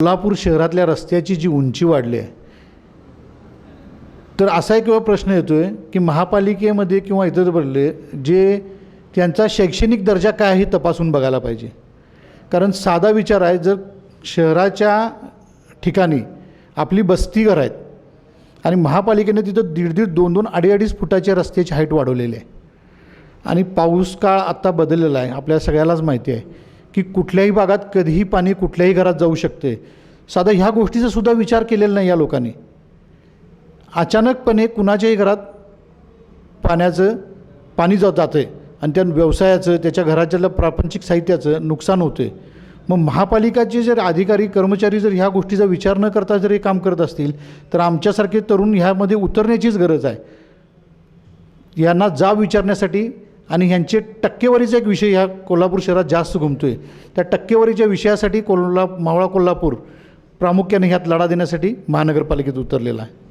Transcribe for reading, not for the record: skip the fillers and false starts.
कोल्हापूर शहरातल्या रस्त्याची जी उंची वाढली आहे, तर असा एक प्रश्न येतो आहे की महापालिकेमध्ये किंवा इतर बदले जे त्यांचा शैक्षणिक दर्जा काय आहे हे तपासून बघायला पाहिजे. कारण साधा विचार आहे, जर शहराच्या ठिकाणी आपली बस्तीघर आहेत आणि महापालिकेने तिथं 1.5-1.5, 2-2, 2.5 फुटाच्या रस्त्याची हाईट वाढवलेली आहे आणि पाऊस काळ आत्ता बदललेला आहे. आपल्या सगळ्यालाच माहिती आहे की कुठल्याही भागात कधीही पाणी कुठल्याही घरात जाऊ शकते. साधा ह्या गोष्टीचा सुद्धा विचार केलेला नाही या लोकांनी. अचानकपणे कुणाच्याही घरात पाणी जातं आहे आणि त्या व्यवसायाचं, त्याच्या घराच्या प्रापंचिक साहित्याचं नुकसान होतं आहे. मग महापालिकाचे जर अधिकारी कर्मचारी जर ह्या गोष्टीचा विचार न करता जर हे काम करत असतील तर आमच्यासारखे तरुण ह्यामध्ये उतरण्याचीच गरज आहे. यांना जाब विचारण्यासाठी आणि ह्यांचे टक्केवारीचा एक विषय ह्या कोल्हापूर शहरात जास्त घुमतो आहे. त्या टक्केवारीच्या विषयासाठी मावळा कोल्हापूर प्रामुख्याने ह्यात लढा देण्यासाठी महानगरपालिकेत उतरलेला आहे.